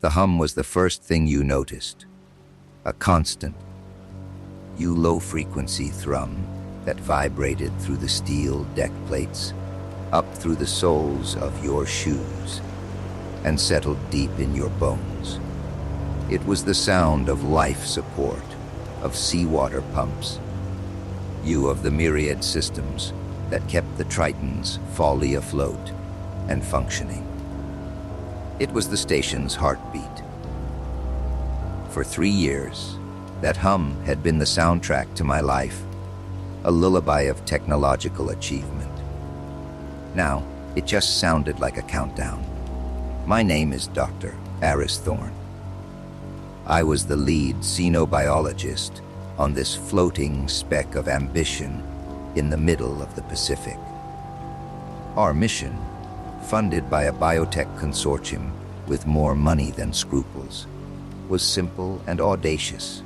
The hum was the first thing you noticed, a constant, low-frequency thrum that vibrated through the steel deck plates, up through the soles of your shoes, and settled deep in your bones. It was the sound of life support, of seawater pumps, of the myriad systems that kept the Tritons fully afloat and functioning. It was the station's heartbeat. For 3 years, that hum had been the soundtrack to my life, a lullaby of technological achievement. Now, it just sounded like a countdown. My name is Dr. Aris Thorne. I was the lead xenobiologist on this floating speck of ambition in the middle of the Pacific. Our mission, funded by a biotech consortium with more money than scruples, was simple and audacious: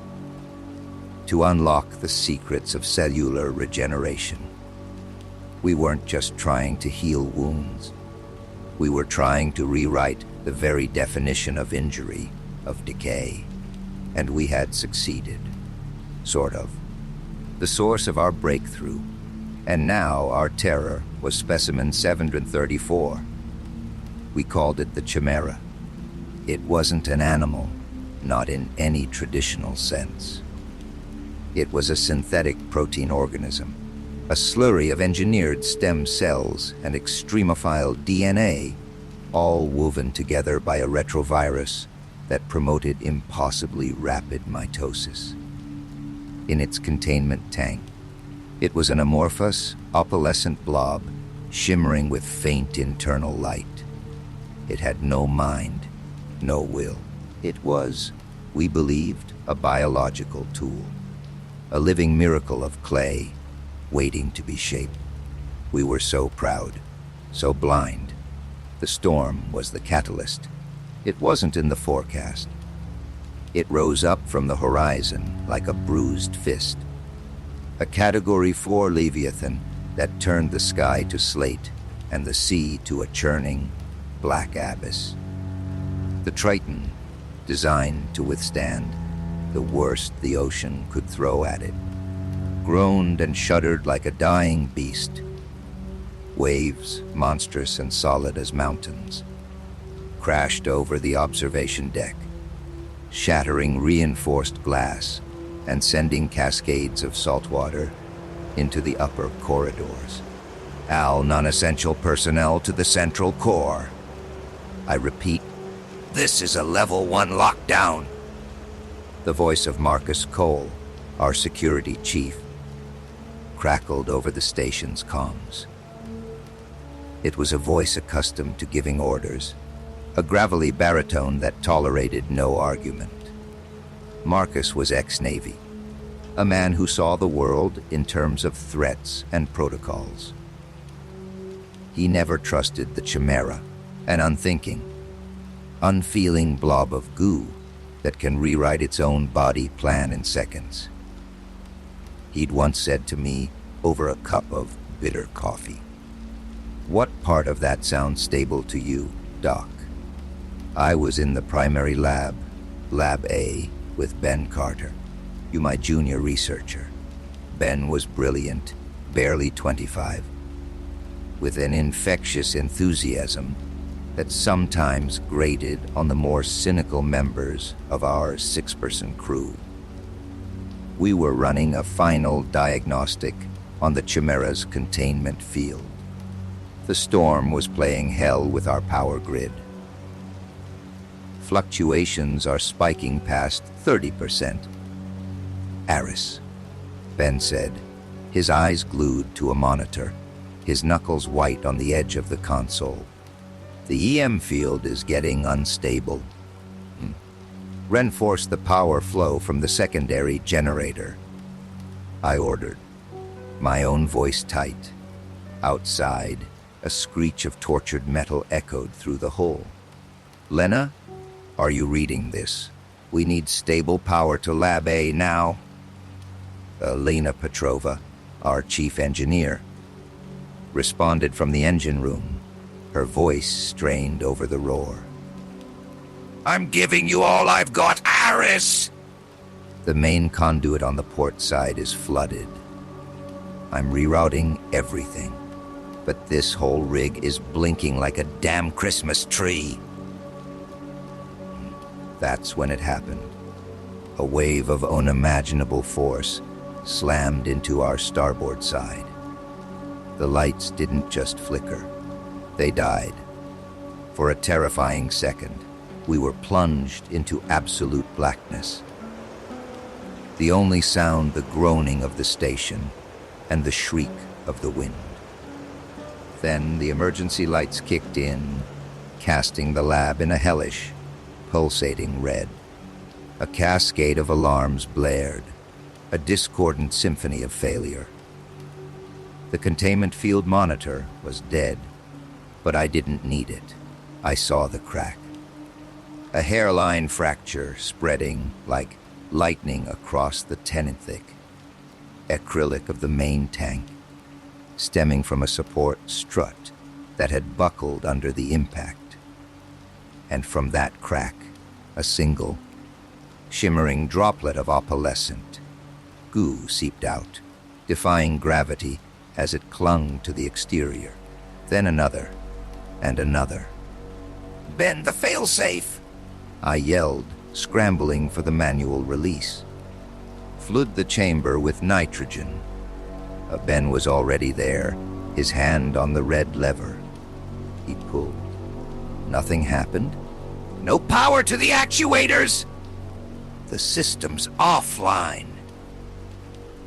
to unlock the secrets of cellular regeneration. We weren't just trying to heal wounds. We were trying to rewrite the very definition of injury, of decay. And we had succeeded. Sort of. The source of our breakthrough, and now our terror, was specimen 734. We called it the Chimera. It wasn't an animal, not in any traditional sense. It was a synthetic protein organism, a slurry of engineered stem cells and extremophile DNA, all woven together by a retrovirus that promoted impossibly rapid mitosis. In its containment tank, it was an amorphous, opalescent blob, shimmering with faint internal light. It had no mind, no will. It was, we believed, a biological tool, a living miracle of clay, waiting to be shaped. We were so proud, so blind. The storm was the catalyst. It wasn't in the forecast. It rose up from the horizon like a bruised fist, a Category 4 Leviathan that turned the sky to slate and the sea to a churning, black abyss. The Triton, designed to withstand the worst the ocean could throw at it, groaned and shuddered like a dying beast. Waves, monstrous and solid as mountains, crashed over the observation deck, shattering reinforced glass and sending cascades of salt water into the upper corridors. All non-essential personnel to the central core. I repeat, this is a level 1 lockdown. The voice of Marcus Cole, our security chief, crackled over the station's comms. It was a voice accustomed to giving orders, a gravelly baritone that tolerated no argument. Marcus was ex-Navy, a man who saw the world in terms of threats and protocols. He never trusted the Chimera, an unthinking, unfeeling blob of goo that can rewrite its own body plan in seconds. He'd once said to me over a cup of bitter coffee, "What part of that sounds stable to you, Doc?" I was in the primary lab, Lab A, with Ben Carter, my junior researcher. Ben was brilliant, barely 25, with an infectious enthusiasm that sometimes grated on the more cynical members of our 6-person crew. We were running a final diagnostic on the Chimera's containment field. The storm was playing hell with our power grid. Fluctuations are spiking past 30%. Aris, Ben said, his eyes glued to a monitor, his knuckles white on the edge of the console. The EM field is getting unstable. Reinforce the power flow from the secondary generator. I ordered, my own voice tight. Outside, a screech of tortured metal echoed through the hole. Lena, are you reading this? We need stable power to Lab A now. Lena Petrova, our chief engineer, responded from the engine room, her voice strained over the roar. I'm giving you all I've got, Aris! The main conduit on the port side is flooded. I'm rerouting everything, but this whole rig is blinking like a damn Christmas tree. That's when it happened. A wave of unimaginable force slammed into our starboard side. The lights didn't just flicker, they died. For a terrifying second, we were plunged into absolute blackness. The only sound, the groaning of the station and the shriek of the wind. Then the emergency lights kicked in, casting the lab in a hellish, pulsating red. A cascade of alarms blared, a discordant symphony of failure. The containment field monitor was dead, but I didn't need it. I saw the crack. A hairline fracture spreading like lightning across the tenon-thick acrylic of the main tank, stemming from a support strut that had buckled under the impact. And from that crack, a single, shimmering droplet of opalescent goo seeped out, defying gravity as it clung to the exterior. Then another, and another. "Ben, the failsafe!" I yelled, scrambling for the manual release. Flood the chamber with nitrogen. Ben was already there, his hand on the red lever. He pulled. Nothing happened. "No power to the actuators!" "The system's offline."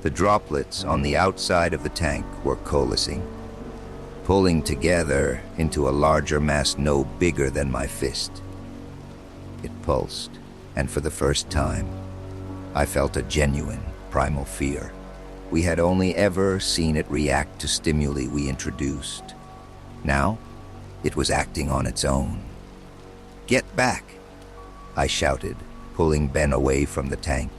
The droplets on the outside of the tank were coalescing, pulling together into a larger mass no bigger than my fist. It pulsed, and for the first time, I felt a genuine, primal fear. We had only ever seen it react to stimuli we introduced. Now, it was acting on its own. "Get back!" I shouted, pulling Ben away from the tank.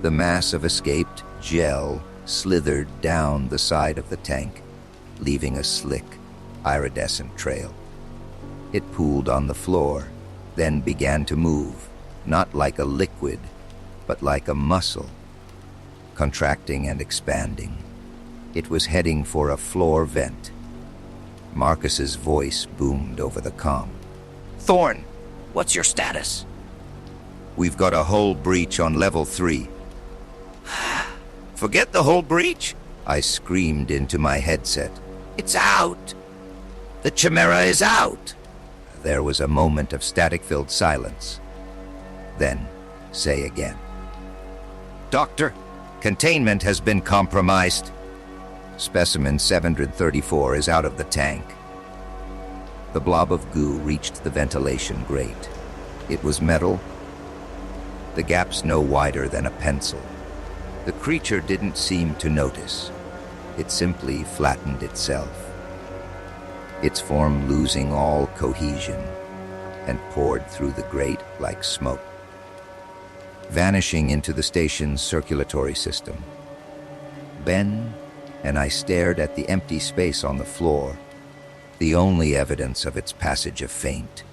The mass of escaped gel slithered down the side of the tank, leaving a slick, iridescent trail. It pooled on the floor, then began to move, not like a liquid, but like a muscle, contracting and expanding. It was heading for a floor vent. Marcus's voice boomed over the comm. "Thorn, what's your status?" "We've got a hull breach on level 3. "Forget the hull breach," I screamed into my headset. "It's out! The Chimera is out!" There was a moment of static-filled silence. Then, say again. "Doctor, containment has been compromised. Specimen 734 is out of the tank." The blob of goo reached the ventilation grate. It was metal, the gaps no wider than a pencil. The creature didn't seem to notice. It simply flattened itself, its form losing all cohesion, and poured through the grate like smoke, vanishing into the station's circulatory system. Ben and I stared at the empty space on the floor, the only evidence of its passage of faint,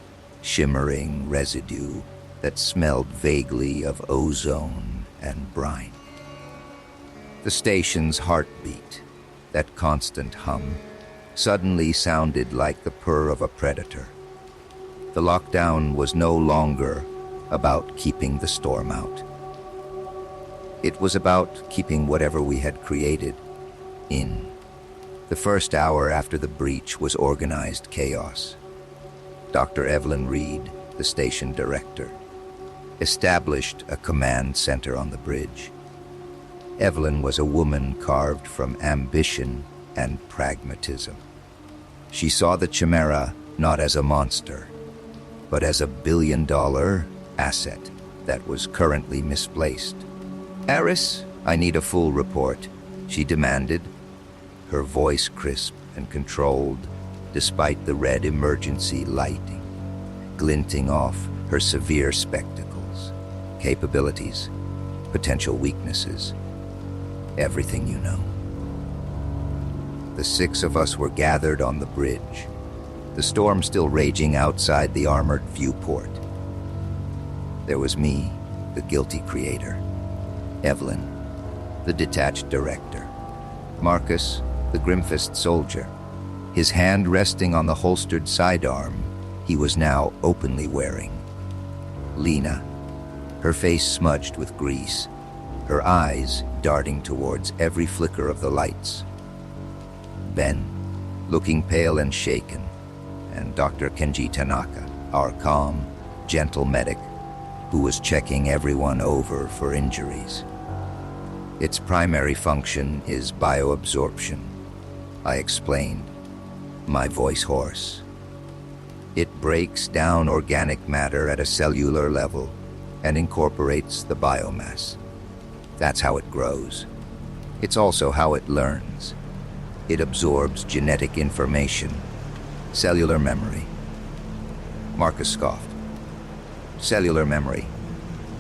shimmering residue that smelled vaguely of ozone and brine. The station's heartbeat, that constant hum, suddenly sounded like the purr of a predator. The lockdown was no longer about keeping the storm out. It was about keeping whatever we had created in. The first hour after the breach was organized chaos. Dr. Evelyn Reed, the station director, established a command center on the bridge. Evelyn was a woman carved from ambition and pragmatism. She saw the Chimera not as a monster, but as a billion-dollar asset that was currently misplaced. "Aris, I need a full report," she demanded, her voice crisp and controlled despite the red emergency lighting, glinting off her severe spectacles, capabilities, potential weaknesses, everything you know. The 6 of us were gathered on the bridge, the storm still raging outside the armored viewport. There was me, the guilty creator. Evelyn, the detached director. Marcus, the grim-fisted soldier. His hand resting on the holstered sidearm he was now openly wearing. Lena, her face smudged with grease, her eyes darting towards every flicker of the lights. Ben, looking pale and shaken, and Dr. Kenji Tanaka, our calm, gentle medic, who was checking everyone over for injuries. Its primary function is bioabsorption, I explained, my voice hoarse. It breaks down organic matter at a cellular level and incorporates the biomass. That's how it grows. It's also how it learns. It absorbs genetic information, cellular memory. Marcus scoffed. Cellular memory.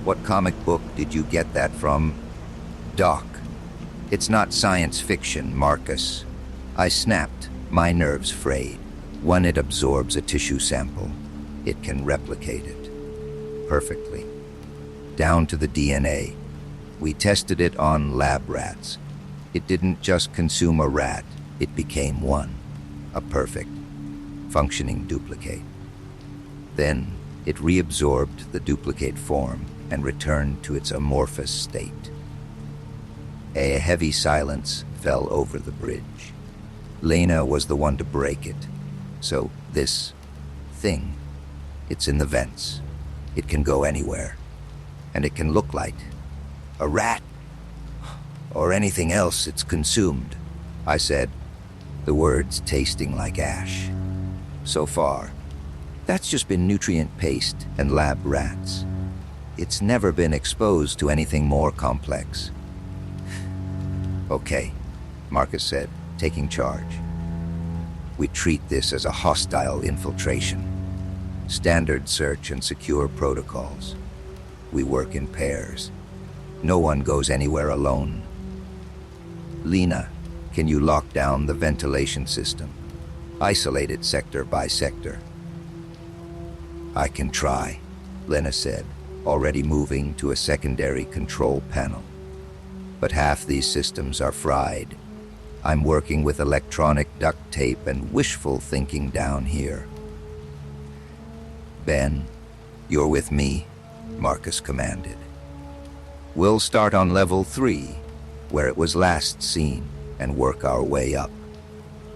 What comic book did you get that from? Doc. It's not science fiction, Marcus. I snapped, my nerves frayed. When it absorbs a tissue sample, it can replicate it perfectly, down to the DNA. We tested it on lab rats. It didn't just consume a rat, it became one, a perfect, functioning duplicate. Then it reabsorbed the duplicate form and returned to its amorphous state. A heavy silence fell over the bridge. Lena was the one to break it. So this thing, it's in the vents. It can go anywhere. And it can look like a rat or anything else it's consumed, I said, the words tasting like ash. So far, that's just been nutrient paste and lab rats. It's never been exposed to anything more complex. Okay, Marcus said, taking charge. We treat this as a hostile infiltration. Standard search and secure protocols. We work in pairs. No one goes anywhere alone. Lena, can you lock down the ventilation system? Isolate it sector by sector. I can try, Lena said, already moving to a secondary control panel. But half these systems are fried. I'm working with electronic duct tape and wishful thinking down here. Ben, you're with me, Marcus commanded. We'll start on level 3, where it was last seen, and work our way up.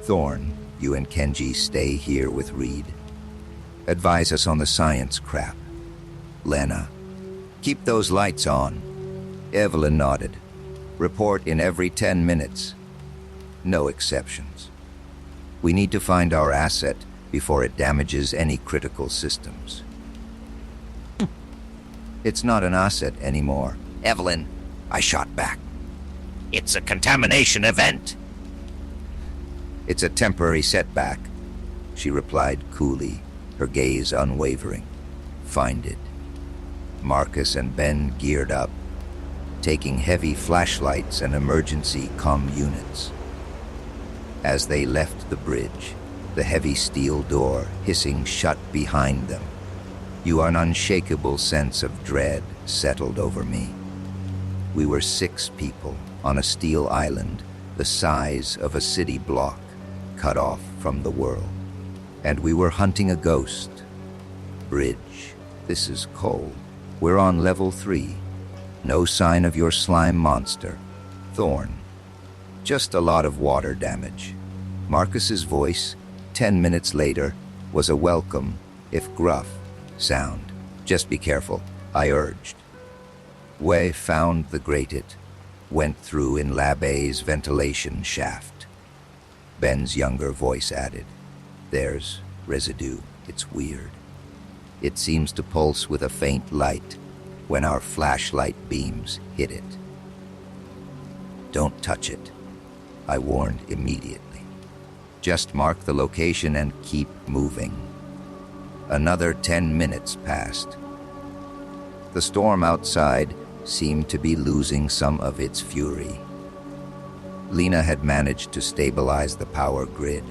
Thorn, you and Kenji stay here with Reed. Advise us on the science crap. Lena, keep those lights on. Evelyn nodded. Report in every 10 minutes. No exceptions. We need to find our asset before it damages any critical systems. It's not an asset anymore. Evelyn, I shot back. It's a contamination event. It's a temporary setback, she replied coolly, her gaze unwavering. Find it. Marcus and Ben geared up, taking heavy flashlights and emergency comm units. As they left the bridge, the heavy steel door hissing shut behind them, an unshakable sense of dread settled over me. We were 6 people on a steel island the size of a city block, cut off from the world. And we were hunting a ghost. Bridge, this is cold. We're on level 3. No sign of your slime monster. Thorn. Just a lot of water damage. Marcus's voice, 10 minutes later, was a welcome, if gruff, sound. Just be careful, I urged. Wei found the grated, went through in Lab A's ventilation shaft. Ben's younger voice added, there's residue, it's weird. It seems to pulse with a faint light when our flashlight beams hit it. Don't touch it, I warned immediately. Just mark the location and keep moving. Another 10 minutes passed. The storm outside seemed to be losing some of its fury. Lena had managed to stabilize the power grid,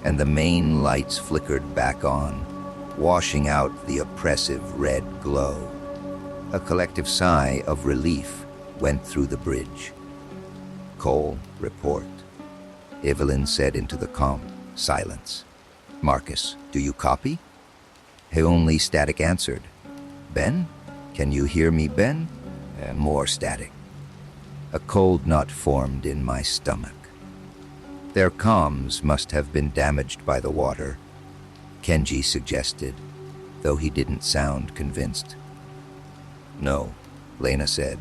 and the main lights flickered back on, washing out the oppressive red glow. A collective sigh of relief went through the bridge. "Cole, report," Evelyn said into the comm. Silence. "Marcus, do you copy?" Only static answered. "Ben? Can you hear me, Ben?" More static. A cold knot formed in my stomach. Their comms must have been damaged by the water, Kenji suggested, though he didn't sound convinced. "No," Lena said,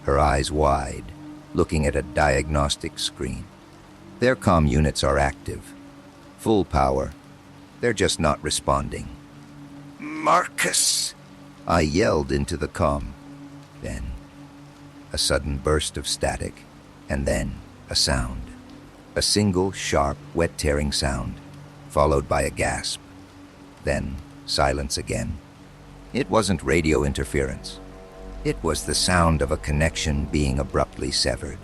her eyes wide, looking at a diagnostic screen. "Their comm units are active. Full power. They're just not responding." "Marcus!" I yelled into the comm. Then a sudden burst of static, and then a sound. A single, sharp, wet-tearing sound, followed by a gasp. Then silence again. It wasn't radio interference. It was the sound of a connection being abruptly severed.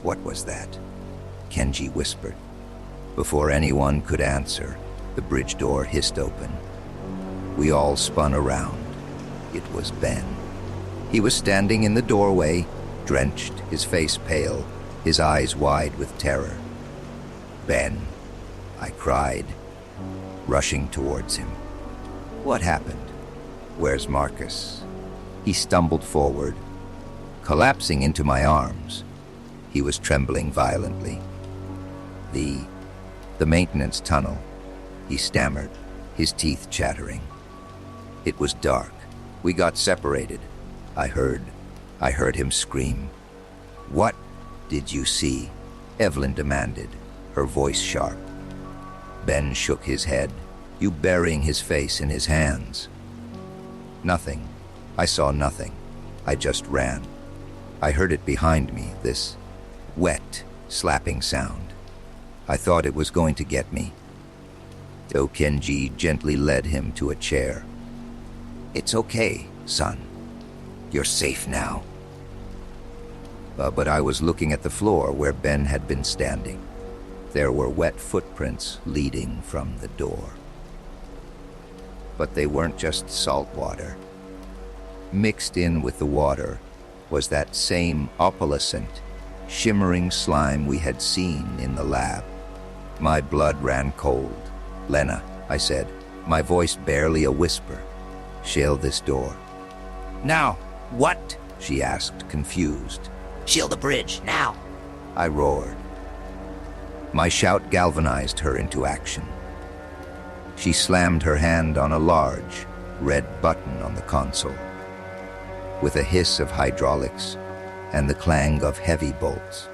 "What was that?" Kenji whispered. Before anyone could answer, the bridge door hissed open. We all spun around. It was Ben. He was standing in the doorway, drenched, his face pale, his eyes wide with terror. "Ben," I cried, rushing towards him. "What happened? Where's Marcus?" He stumbled forward, collapsing into my arms. He was trembling violently. The maintenance tunnel," he stammered, his teeth chattering. "It was dark. We got separated. I heard him scream." "What did you see?" Evelyn demanded, her voice sharp. Ben shook his head, burying his face in his hands. "Nothing. I saw nothing. I just ran. I heard it behind me, this wet, slapping sound. I thought it was going to get me." Kenji gently led him to a chair. "It's okay, son. You're safe now." But I was looking at the floor where Ben had been standing. There were wet footprints leading from the door. But they weren't just salt water. Mixed in with the water was that same opalescent, shimmering slime we had seen in the lab. My blood ran cold. "Lena," I said, my voice barely a whisper, "shield this door." "Now, what?" she asked, confused. "Shield the bridge, now!" I roared. My shout galvanized her into action. She slammed her hand on a large, red button on the console. With a hiss of hydraulics and the clang of heavy bolts,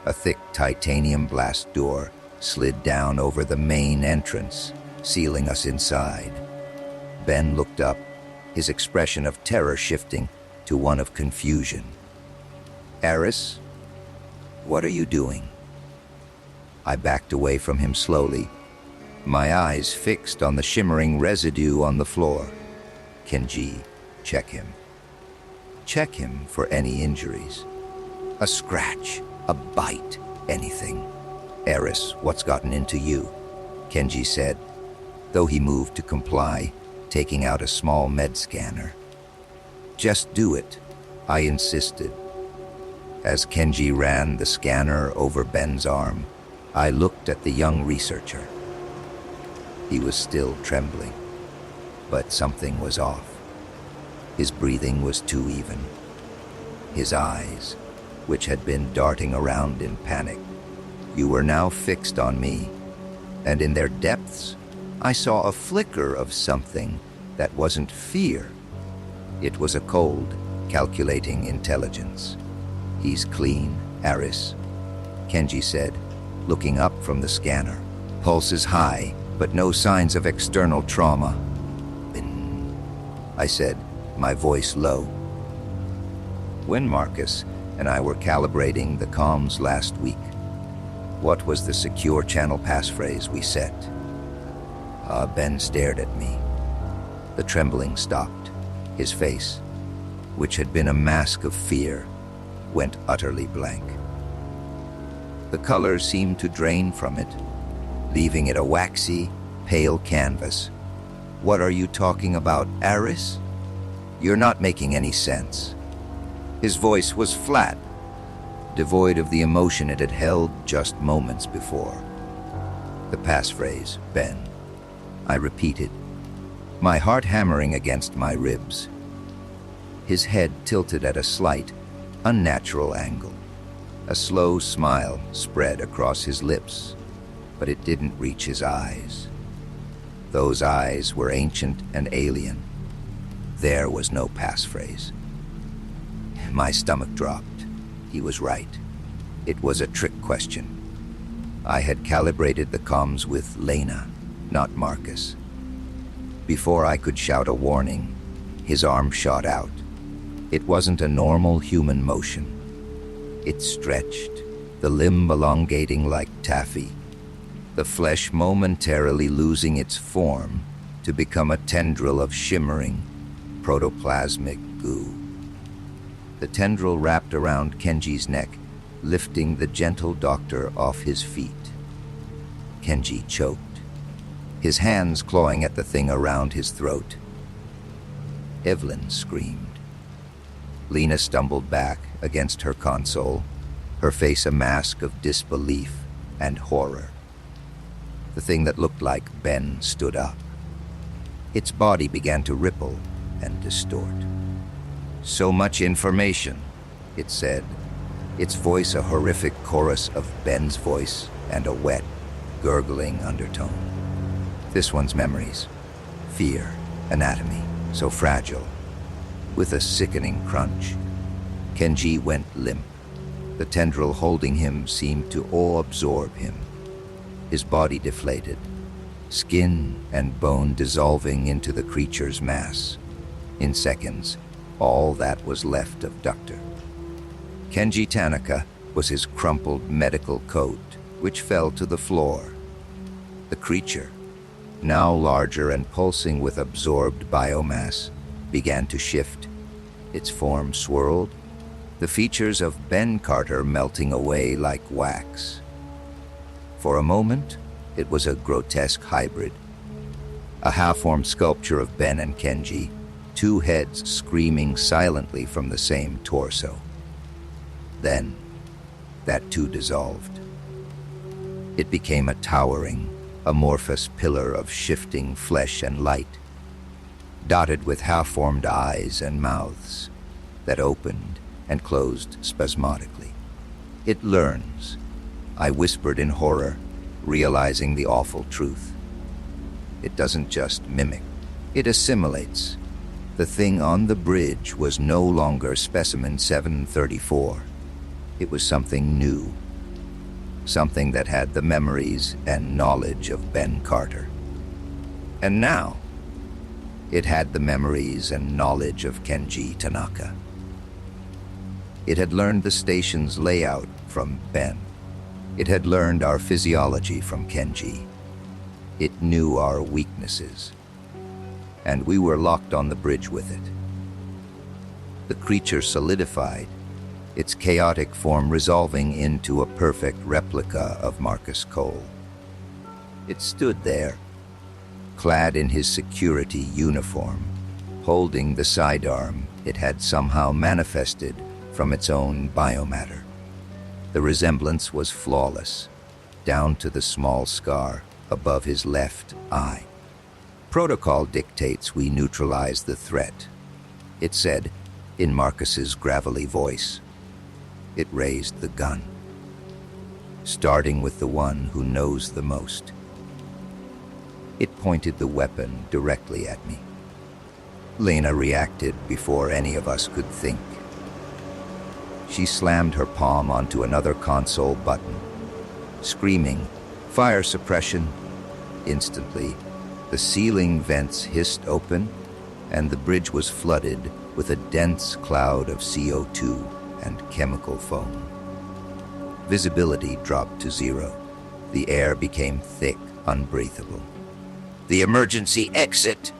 a thick titanium blast door slid down over the main entrance, sealing us inside. Ben looked up, his expression of terror shifting to one of confusion. "Eris, what are you doing?" I backed away from him slowly, my eyes fixed on the shimmering residue on the floor. "Kenji, check him. Check him for any injuries. A scratch, a bite, anything." "Eris, what's gotten into you?" Kenji said, though he moved to comply, taking out a small med scanner. "Just do it," I insisted. As Kenji ran the scanner over Ben's arm, I looked at the young researcher. He was still trembling, but something was off. His breathing was too even. His eyes, which had been darting around in panic, were now fixed on me, and in their depths, I saw a flicker of something that wasn't fear. It was a cold, calculating intelligence. "He's clean, Eris," Kenji said, looking up from the scanner. "Pulse is high, but no signs of external trauma." I said, my voice low. When Marcus and I were calibrating the comms last week, what was the secure channel passphrase we set? Ben stared at me. The trembling stopped. His face, which had been a mask of fear, went utterly blank. The color seemed to drain from it, leaving it a waxy, pale canvas. "What are you talking about, Aris? You're not making any sense." His voice was flat, devoid of the emotion it had held just moments before. The passphrase, "Ben," I repeated, my heart hammering against my ribs. His head tilted at a slight, unnatural angle. A slow smile spread across his lips, but it didn't reach his eyes. Those eyes were ancient and alien. There was no passphrase. My stomach dropped. He was right. It was a trick question. I had calibrated the comms with Lena, not Marcus. Before I could shout a warning, his arm shot out. It wasn't a normal human motion. It stretched, the limb elongating like taffy, the flesh momentarily losing its form to become a tendril of shimmering, protoplasmic goo. The tendril wrapped around Kenji's neck, lifting the gentle doctor off his feet. Kenji choked, his hands clawing at the thing around his throat. Evelyn screamed. Lena stumbled back against her console, her face a mask of disbelief and horror. The thing that looked like Ben stood up. Its body began to ripple and distort. "So much information," it said, its voice a horrific chorus of Ben's voice and a wet, gurgling undertone. This one's memories, fear, anatomy, so fragile. With a sickening crunch, Kenji went limp. The tendril holding him seemed to absorb him. His body deflated, skin and bone dissolving into the creature's mass. In seconds, all that was left of Dr. Kenji Tanaka was his crumpled medical coat, which fell to the floor. The creature, now larger and pulsing with absorbed biomass, began to shift. Its form swirled, the features of Ben Carter melting away like wax. For a moment, it was a grotesque hybrid. A half-formed sculpture of Ben and Kenji, two heads screaming silently from the same torso. Then, that too dissolved. It became a towering, amorphous pillar of shifting flesh and light, dotted with half-formed eyes and mouths that opened and closed spasmodically. "It learns," I whispered in horror, realizing the awful truth. "It doesn't just mimic, it assimilates." The thing on the bridge was no longer Specimen 734. It was something new, something that had the memories and knowledge of Ben Carter. And now, it had the memories and knowledge of Kenji Tanaka. It had learned the station's layout from Ben. It had learned our physiology from Kenji. It knew our weaknesses. And we were locked on the bridge with it. The creature solidified, its chaotic form resolving into a perfect replica of Marcus Cole. It stood there, clad in his security uniform, holding the sidearm it had somehow manifested from its own biomatter. The resemblance was flawless, down to the small scar above his left eye. "Protocol dictates we neutralize the threat," it said in Marcus's gravelly voice. It raised the gun, starting with the one who knows the most. It pointed the weapon directly at me. Lena reacted before any of us could think. She slammed her palm onto another console button, screaming, "Fire suppression!" Instantly, the ceiling vents hissed open, and the bridge was flooded with a dense cloud of CO2 and chemical foam. Visibility dropped to zero. The air became thick, unbreathable. "The emergency exit!"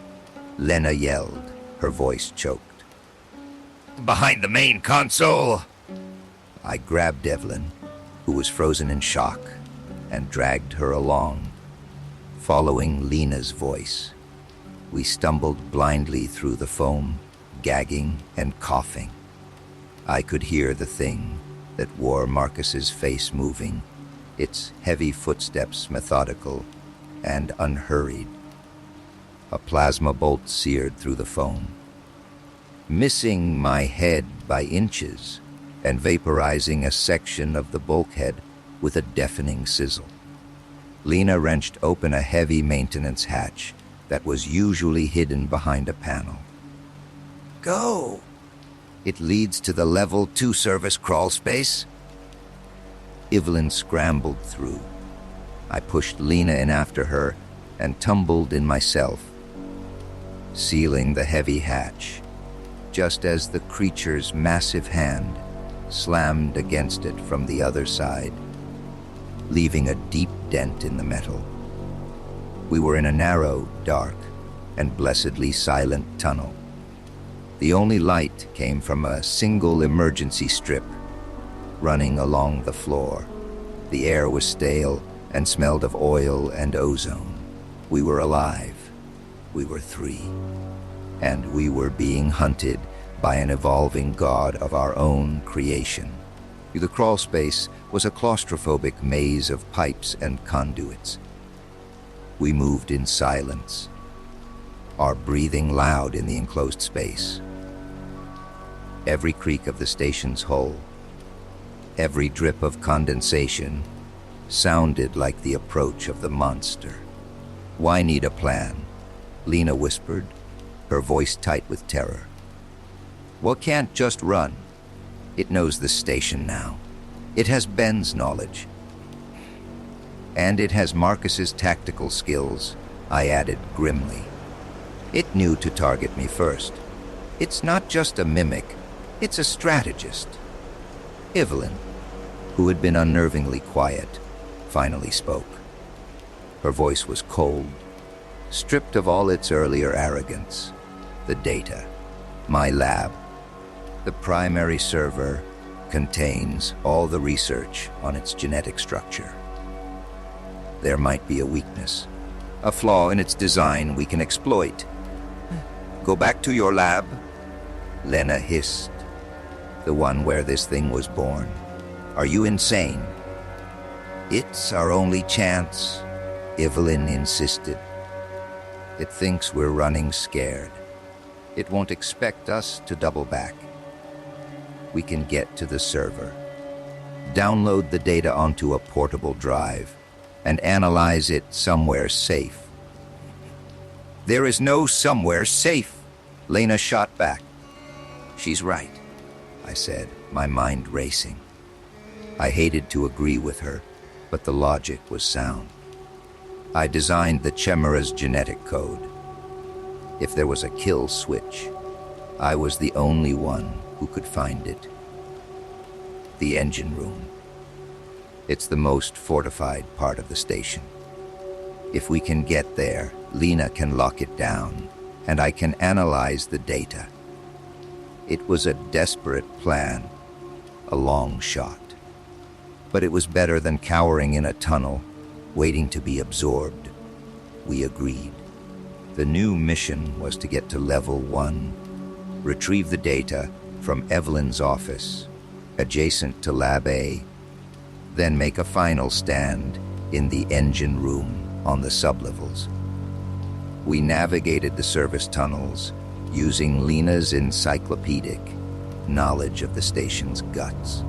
Lena yelled, her voice choked. "Behind the main console!" I grabbed Evelyn, who was frozen in shock, and dragged her along. following Lena's voice. We stumbled blindly through the foam, gagging and coughing. I could hear the thing that wore Marcus's face moving, its heavy footsteps methodical and unhurried. A plasma bolt seared through the foam, missing my head by inches and vaporizing a section of the bulkhead with a deafening sizzle. Lena wrenched open a heavy maintenance hatch that was usually hidden behind a panel. Go! It leads to the level 2 service crawl space. Evelyn scrambled through. I pushed Lena in after her and tumbled in myself, sealing the heavy hatch, just as the creature's massive hand slammed against it from the other side, leaving a deep dent in the metal. We were in a narrow, dark, and blessedly silent tunnel. The only light came from a single emergency strip running along the floor. The air was stale and smelled of oil and ozone. We were alive. We were 3. And we were being hunted by an evolving god of our own creation. The crawl space was a claustrophobic maze of pipes and conduits. We moved in silence, our breathing loud in the enclosed space. Every creak of the station's hull, every drip of condensation, sounded like the approach of the monster. "Why need a plan?" Lena whispered, her voice tight with terror. "Well, can't just run. It knows the station now. It has Ben's knowledge. And it has Marcus's tactical skills," I added grimly. "It knew to target me first. It's not just a mimic, it's a strategist." Evelyn, who had been unnervingly quiet, finally spoke. Her voice was cold, stripped of all its earlier arrogance. "The data. My lab. The primary server contains all the research on its genetic structure. There might be a weakness, a flaw in its design we can exploit. Go back to your lab," Lena hissed. "The one where this thing was born. Are you insane?" "It's our only chance," Evelyn insisted. "It thinks we're running scared. It won't expect us to double back. We can get to the server, download the data onto a portable drive, and analyze it somewhere safe." "There is no somewhere safe," Lena shot back. "She's right," I said, my mind racing. I hated to agree with her, but the logic was sound. I designed the Chimera's genetic code. If there was a kill switch, I was the only one who could find it. The engine room. It's the most fortified part of the station. If we can get there, Lena can lock it down, and I can analyze the data. It was a desperate plan, a long shot. But it was better than cowering in a tunnel, waiting to be absorbed. We agreed. The new mission was to get to level 1, retrieve the data from Evelyn's office, adjacent to Lab A, then make a final stand in the engine room on the sublevels. We navigated the service tunnels using Lena's encyclopedic knowledge of the station's guts.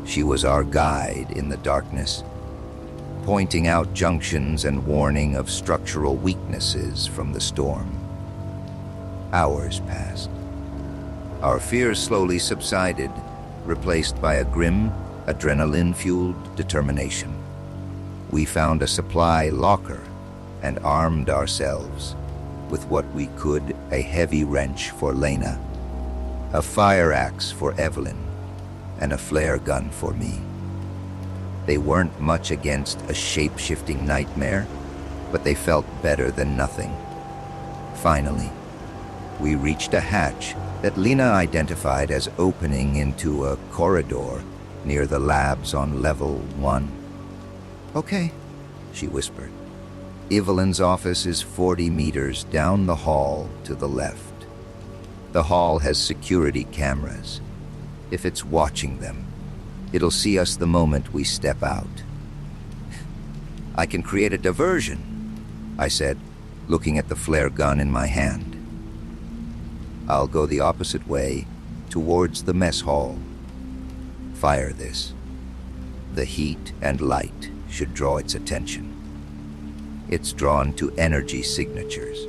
She was our guide in the darkness, pointing out junctions and warning of structural weaknesses from the storm. Hours passed. Our fears slowly subsided, replaced by a grim, adrenaline-fueled determination. We found a supply locker and armed ourselves with what we could: a heavy wrench for Lena, a fire axe for Evelyn, and a flare gun for me. They weren't much against a shape-shifting nightmare, but they felt better than nothing. Finally, we reached a hatch that Lena identified as opening into a corridor near the labs on level 1. "Okay," she whispered. Evelyn's office is 40 meters down the hall to the left. The hall has security cameras. If it's watching them, it'll see us the moment we step out. I can create a diversion, I said, looking at the flare gun in my hand. I'll go the opposite way, towards the mess hall. Fire this. The heat and light should draw its attention. It's drawn to energy signatures.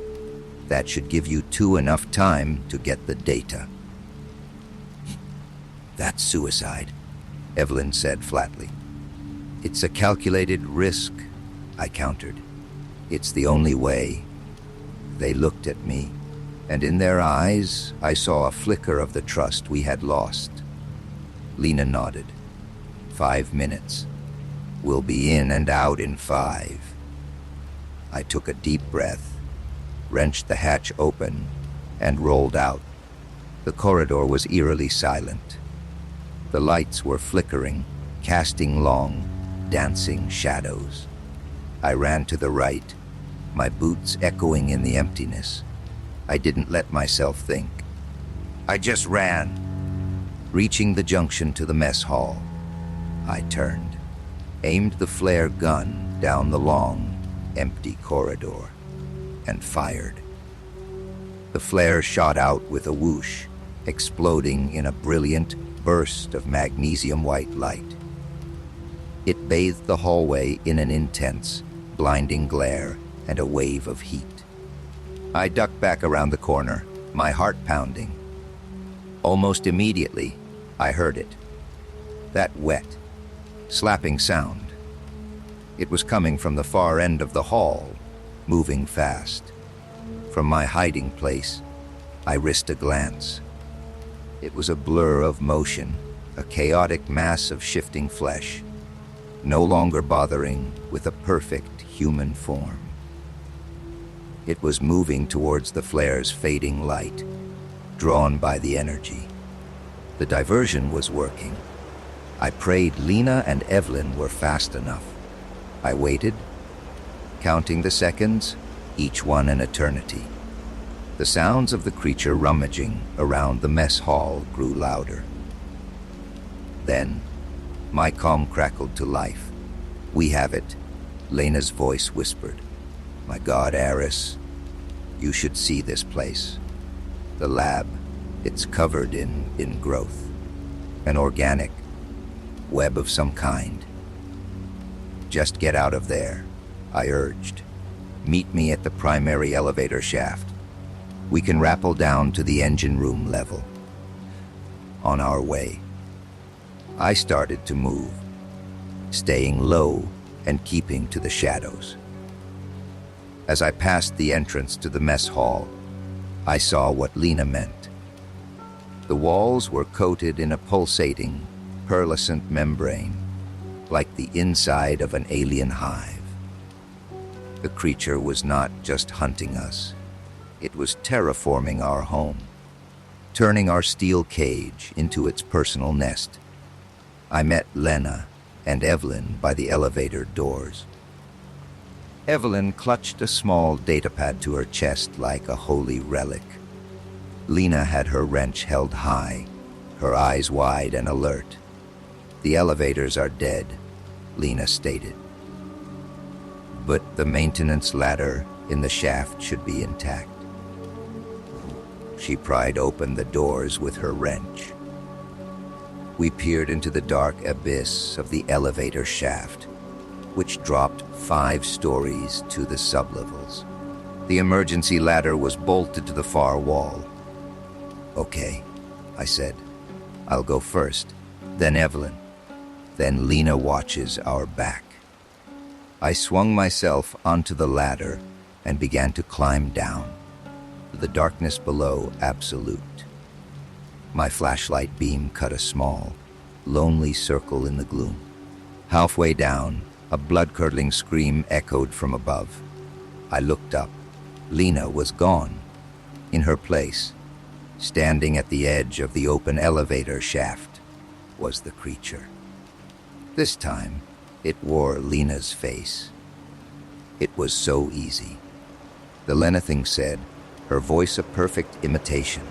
That should give you two enough time to get the data. That's suicide, Evelyn said flatly. It's a calculated risk, I countered. It's the only way. They looked at me, and in their eyes I saw a flicker of the trust we had lost. Lena nodded. 5 minutes. We'll be in and out in 5. I took a deep breath, wrenched the hatch open, and rolled out. The corridor was eerily silent. The lights were flickering, casting long, dancing shadows. I ran to the right, my boots echoing in the emptiness. I didn't let myself think. I just ran. Reaching the junction to the mess hall, I turned, aimed the flare gun down the long, empty corridor, and fired. The flare shot out with a whoosh, exploding in a brilliant burst of magnesium-white light. It bathed the hallway in an intense, blinding glare and a wave of heat. I ducked back around the corner, my heart pounding. Almost immediately, I heard it. That wet, slapping sound. It was coming from the far end of the hall, moving fast. From my hiding place, I risked a glance. It was a blur of motion, a chaotic mass of shifting flesh, no longer bothering with a perfect human form. It was moving towards the flare's fading light, drawn by the energy. The diversion was working. I prayed Lena and Evelyn were fast enough. I waited, counting the seconds, each one an eternity. The sounds of the creature rummaging around the mess hall grew louder. Then, my comm crackled to life. "We have it," Lena's voice whispered. "My God, Aris, you should see this place. The lab, it's covered in growth. An organic web of some kind. Just get out of there," I urged. "Meet me at the primary elevator shaft. We can rappel down to the engine room level." On our way, I started to move, staying low and keeping to the shadows. As I passed the entrance to the mess hall, I saw what Lena meant. The walls were coated in a pulsating, pearlescent membrane, like the inside of an alien hive. The creature was not just hunting us. It was terraforming our home, turning our steel cage into its personal nest. I met Lena and Evelyn by the elevator doors. Evelyn clutched a small datapad to her chest like a holy relic. Lena had her wrench held high, her eyes wide and alert. "The elevators are dead," Lena stated. "But the maintenance ladder in the shaft should be intact." She pried open the doors with her wrench. We peered into the dark abyss of the elevator shaft, which dropped 5 stories to the sublevels. The emergency ladder was bolted to the far wall. "Okay," I said. "I'll go first, then Evelyn. Then Lena watches our back." I swung myself onto the ladder and began to climb down, the darkness below absolute. My flashlight beam cut a small, lonely circle in the gloom. Halfway down, a blood-curdling scream echoed from above. I looked up. Lena was gone. In her place, standing at the edge of the open elevator shaft, was the creature. This time, it wore Lena's face. It was so easy. The Lenething said, her voice a perfect imitation.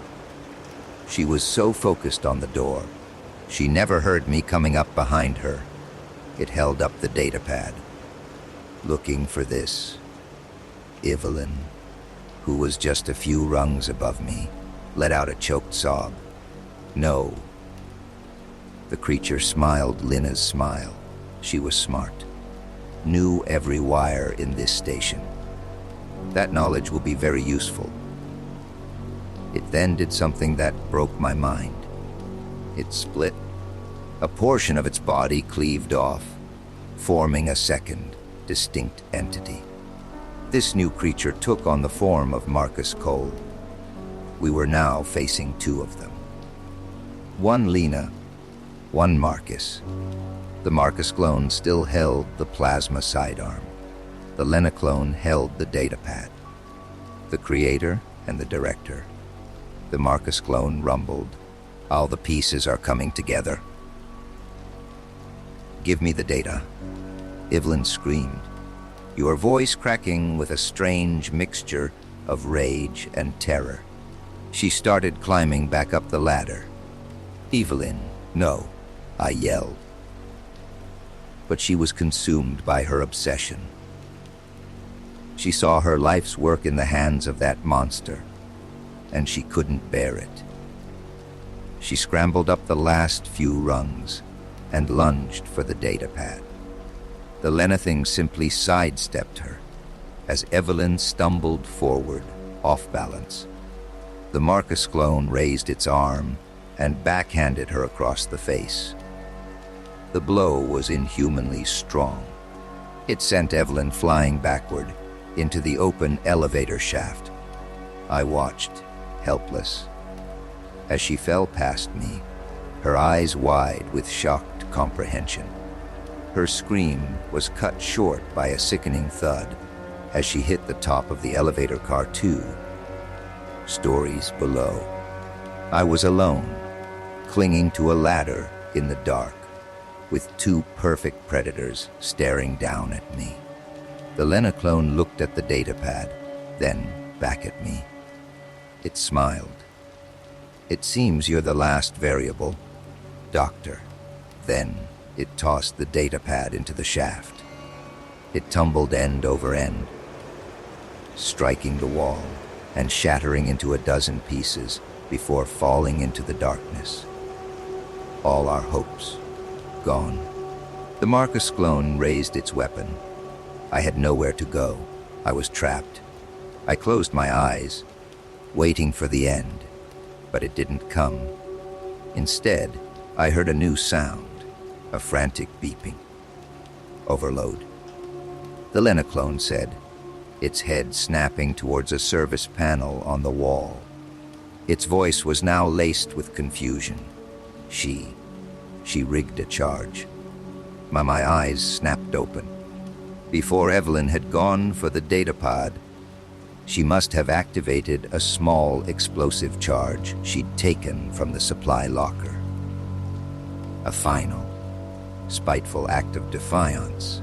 She was so focused on the door, she never heard me coming up behind her. It held up the datapad. Looking for this. Evelyn, who was just a few rungs above me, let out a choked sob. No. The creature smiled Lina's smile. She was smart. Knew every wire in this station. That knowledge will be very useful. It then did something that broke my mind. It split. A portion of its body cleaved off, forming a second, distinct entity. This new creature took on the form of Marcus Cole. We were now facing two of them. One Lina, one Marcus. The Marcus clone still held the plasma sidearm. The Lena clone held the datapad. The creator and the director. The Marcus clone rumbled. All the pieces are coming together. Give me the data. Evelyn screamed, your voice cracking with a strange mixture of rage and terror. She started climbing back up the ladder. Evelyn, no, I yelled. But she was consumed by her obsession. She saw her life's work in the hands of that monster, and she couldn't bear it. She scrambled up the last few rungs and lunged for the datapad. The Lenething simply sidestepped her as Evelyn stumbled forward, off balance. The Marcus clone raised its arm and backhanded her across the face. The blow was inhumanly strong. It sent Evelyn flying backward into the open elevator shaft. I watched, helpless, as she fell past me, her eyes wide with shocked comprehension. Her scream was cut short by a sickening thud as she hit the top of the elevator car too. Stories below. I was alone, clinging to a ladder in the dark, with two perfect predators staring down at me. The Lena clone looked at the datapad, then back at me. It smiled. It seems you're the last variable, Doctor. Then it tossed the datapad into the shaft. It tumbled end over end, striking the wall and shattering into a dozen pieces before falling into the darkness. All our hopes gone. The Marcus clone raised its weapon. I had nowhere to go. I was trapped. I closed my eyes, waiting for the end, but it didn't come. Instead, I heard a new sound, a frantic beeping. Overload. The Lena clone said, its head snapping towards a service panel on the wall. Its voice was now laced with confusion. She rigged a charge. My eyes snapped open. Before Evelyn had gone for the datapod, she must have activated a small explosive charge she'd taken from the supply locker. A final, spiteful act of defiance.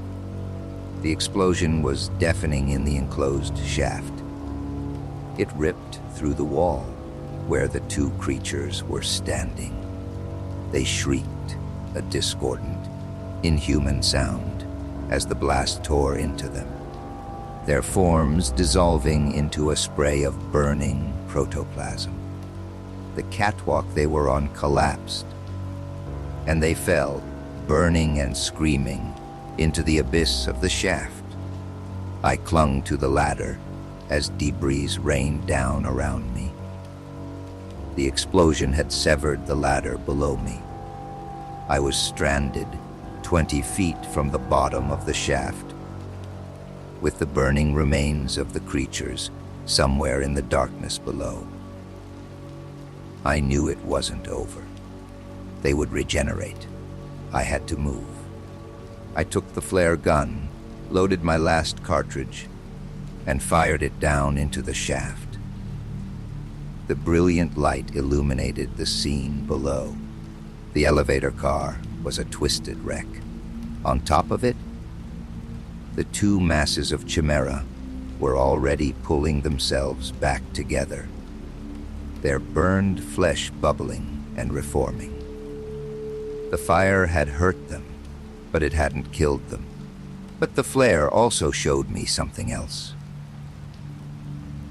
The explosion was deafening in the enclosed shaft. It ripped through the wall where the two creatures were standing. They shrieked, a discordant, inhuman sound, as the blast tore into them, their forms dissolving into a spray of burning protoplasm. The catwalk they were on collapsed, and they fell, burning and screaming, into the abyss of the shaft. I clung to the ladder as debris rained down around me. The explosion had severed the ladder below me. I was stranded 20 feet from the bottom of the shaft, with the burning remains of the creatures somewhere in the darkness below. I knew it wasn't over. They would regenerate. I had to move. I took the flare gun, loaded my last cartridge, and fired it down into the shaft. The brilliant light illuminated the scene below. The elevator car was a twisted wreck. On top of it, The two masses of chimera were already pulling themselves back together, their burned flesh bubbling and reforming. The fire had hurt them, but it hadn't killed them. But the flare also showed me something else.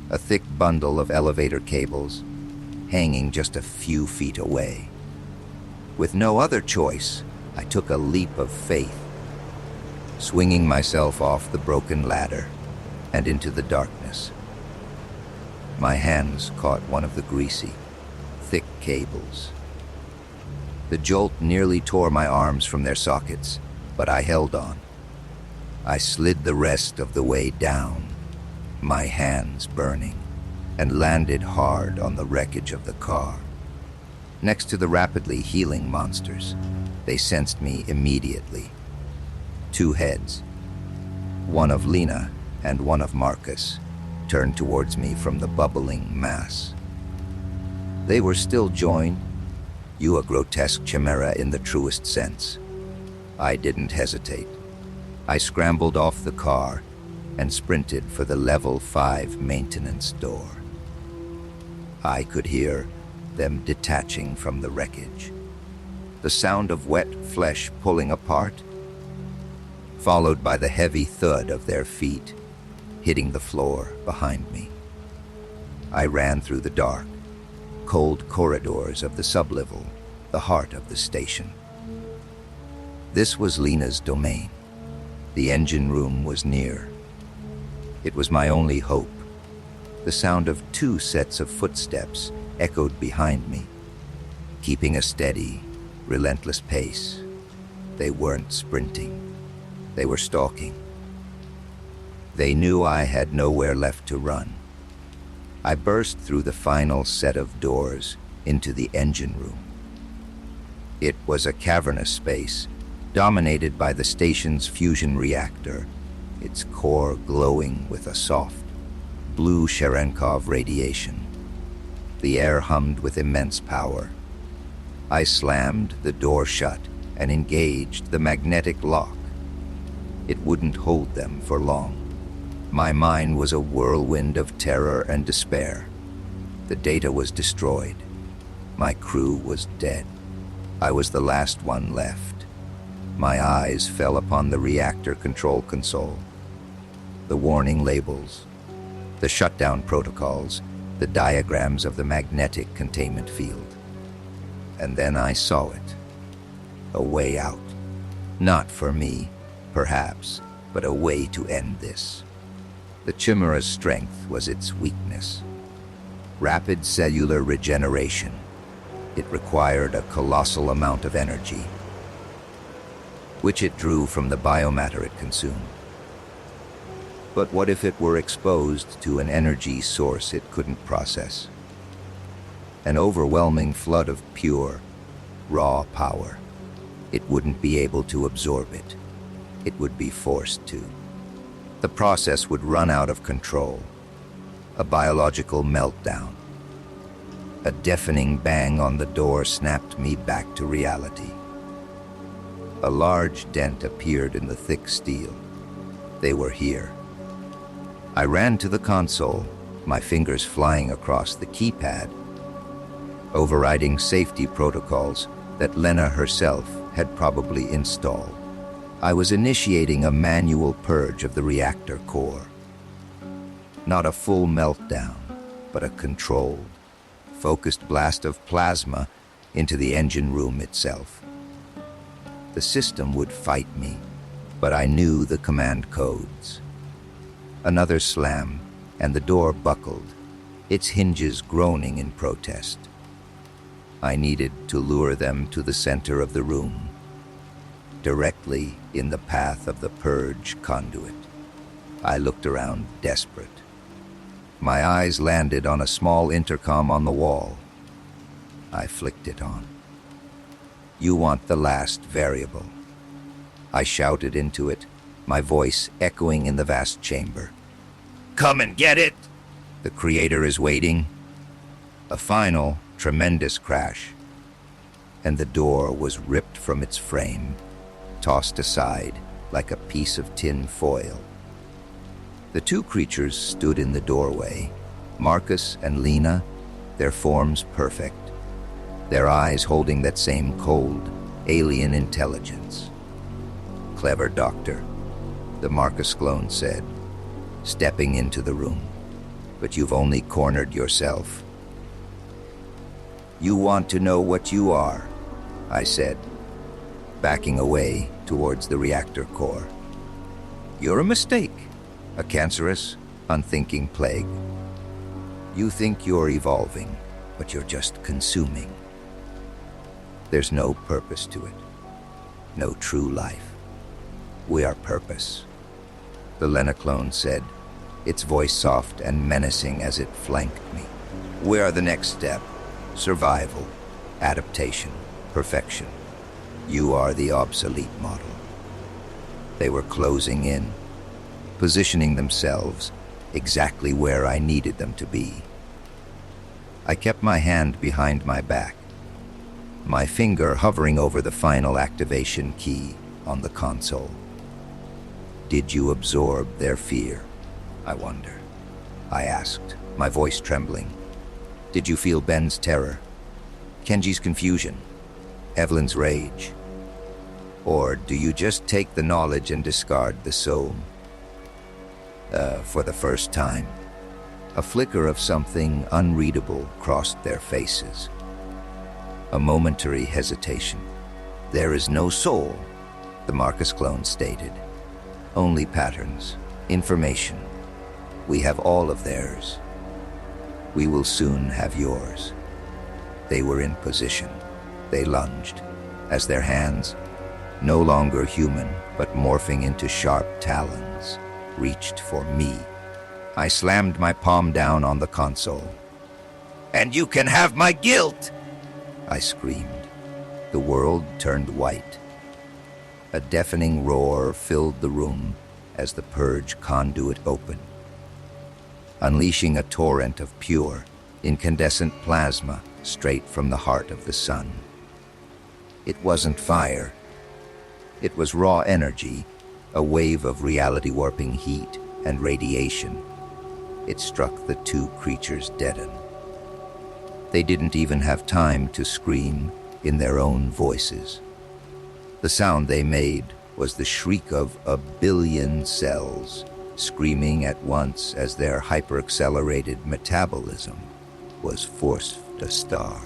A thick bundle of elevator cables hanging just a few feet away. With no other choice, I took a leap of faith, swinging myself off the broken ladder and into the darkness. My hands caught one of the greasy, thick cables. The jolt nearly tore my arms from their sockets, but I held on. I slid the rest of the way down, my hands burning, and landed hard on the wreckage of the car. Next to the rapidly healing monsters, they sensed me immediately. Two heads, one of Lena and one of Marcus, turned towards me from the bubbling mass. They were still joined, you a grotesque chimera in the truest sense. I didn't hesitate. I scrambled off the car and sprinted for the level 5 maintenance door. I could hear them detaching from the wreckage, the sound of wet flesh pulling apart, followed by the heavy thud of their feet hitting the floor behind me. I ran through the dark, cold corridors of the sublevel, the heart of the station. This was Lena's domain. The engine room was near. It was my only hope. The sound of 2 sets of footsteps echoed behind me, keeping a steady, relentless pace. They weren't sprinting. They were stalking. They knew I had nowhere left to run. I burst through the final set of doors into the engine room. It was a cavernous space, dominated by the station's fusion reactor, its core glowing with a soft, blue Cherenkov radiation. The air hummed with immense power. I slammed the door shut and engaged the magnetic lock. It wouldn't hold them for long. My mind was a whirlwind of terror and despair. The data was destroyed. My crew was dead. I was the last one left. My eyes fell upon the reactor control console. The warning labels, the shutdown protocols, the diagrams of the magnetic containment field. And then I saw it. A way out. Not for me, perhaps, but a way to end this. The chimera's strength was its weakness. Rapid cellular regeneration. It required a colossal amount of energy, which it drew from the biomatter it consumed. But what if it were exposed to an energy source it couldn't process? An overwhelming flood of pure, raw power. It wouldn't be able to absorb it. It would be forced to. The process would run out of control. A biological meltdown. A deafening bang on the door snapped me back to reality. A large dent appeared in the thick steel. They were here. I ran to the console, my fingers flying across the keypad, overriding safety protocols that Lena herself had probably installed. I was initiating a manual purge of the reactor core. Not a full meltdown, but a controlled, focused blast of plasma into the engine room itself. The system would fight me, but I knew the command codes. Another slam, and the door buckled, its hinges groaning in protest. I needed to lure them to the center of the room, directly in the path of the purge conduit. I looked around, desperate. My eyes landed on a small intercom on the wall. I flicked it on. "You want the last variable." I shouted into it, my voice echoing in the vast chamber. "Come and get it! The creator is waiting." A final, tremendous crash, and the door was ripped from its frame, tossed aside, like a piece of tin foil. The two creatures stood in the doorway, Marcus and Lena, their forms perfect, their eyes holding that same cold, alien intelligence. "Clever doctor," the Marcus clone said, stepping into the room. "But you've only cornered yourself." "You want to know what you are," I said, backing away towards the reactor core. "You're a mistake, a cancerous, unthinking plague. You think you're evolving, but you're just consuming. There's no purpose to it, no true life. We are purpose," the Lena clone said, its voice soft and menacing as it flanked me. "We are the next step, survival, adaptation, perfection. You are the obsolete model." They were closing in, positioning themselves exactly where I needed them to be. I kept my hand behind my back, my finger hovering over the final activation key on the console. "Did you absorb their fear, I wonder?" I asked, my voice trembling. "Did you feel Ben's terror, Kenji's confusion, Evelyn's rage? Or do you just take the knowledge and discard the soul?" For the first time, a flicker of something unreadable crossed their faces. A momentary hesitation. "There is no soul," the Marcus clone stated. "Only patterns, information. We have all of theirs. We will soon have yours." They were in position. They lunged, as their hands, no longer human but morphing into sharp talons, reached for me. I slammed my palm down on the console. "And you can have my guilt!" I screamed. The world turned white. A deafening roar filled the room as the purge conduit opened, unleashing a torrent of pure, incandescent plasma straight from the heart of the sun. It wasn't fire. It was raw energy, a wave of reality-warping heat and radiation. It struck the two creatures dead. They didn't even have time to scream in their own voices. The sound they made was the shriek of a billion cells screaming at once as their hyper-accelerated metabolism was forced to starve.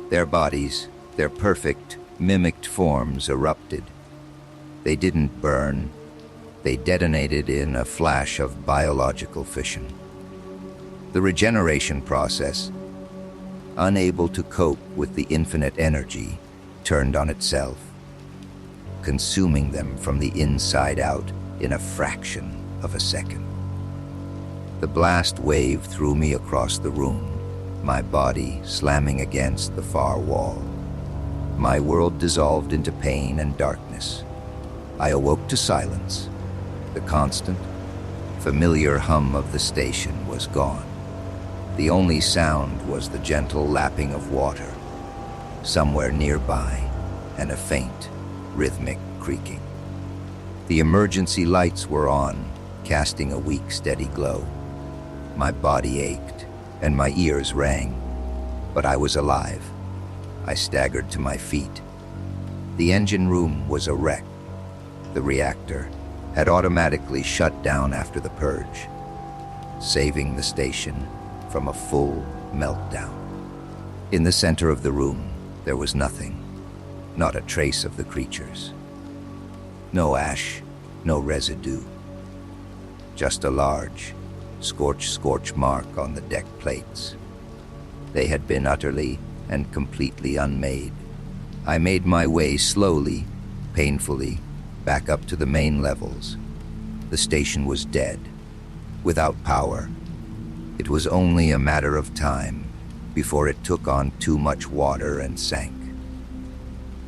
Their bodies, their perfect, mimicked forms erupted. They didn't burn. They detonated in a flash of biological fission. The regeneration process, unable to cope with the infinite energy, turned on itself, consuming them from the inside out in a fraction of a second. The blast wave threw me across the room, my body slamming against the far wall. My world dissolved into pain and darkness. I awoke to silence. The constant, familiar hum of the station was gone. The only sound was the gentle lapping of water somewhere nearby and a faint, rhythmic creaking. The emergency lights were on, casting a weak, steady glow. My body ached and my ears rang, but I was alive. I staggered to my feet. The engine room was a wreck. The reactor had automatically shut down after the purge, saving the station from a full meltdown. In the center of the room, there was nothing, not a trace of the creatures. No ash, no residue. Just a large, scorch mark on the deck plates. They had been utterly and completely unmade. I made my way slowly, painfully, back up to the main levels. The station was dead, without power. It was only a matter of time before it took on too much water and sank.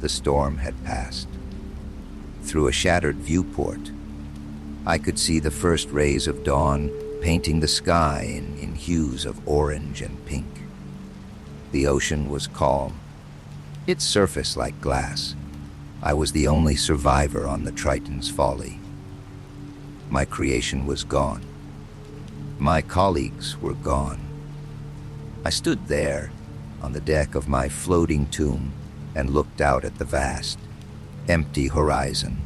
The storm had passed. Through a shattered viewport, I could see the first rays of dawn painting the sky in hues of orange and pink. The ocean was calm, its surface like glass, I was the only survivor on the Triton's folly. My creation was gone. My colleagues were gone. I stood there on the deck of my floating tomb and looked out at the vast, empty horizon.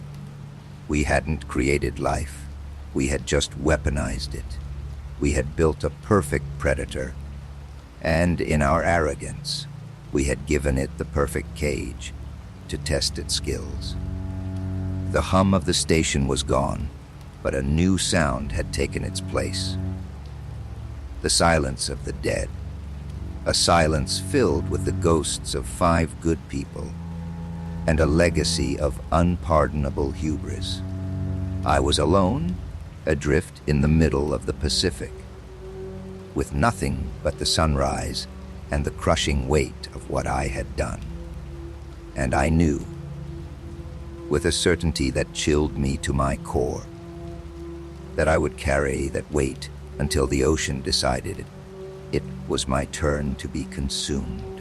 We hadn't created life. We had just weaponized it. We had built a perfect predator, and in our arrogance, we had given it the perfect cage to test its skills. The hum of the station was gone, but a new sound had taken its place. The silence of the dead, a silence filled with the ghosts of 5 good people, and a legacy of unpardonable hubris. I was alone, adrift in the middle of the Pacific, with nothing but the sunrise and the crushing weight of what I had done. And I knew, with a certainty that chilled me to my core, that I would carry that weight until the ocean decided it was my turn to be consumed.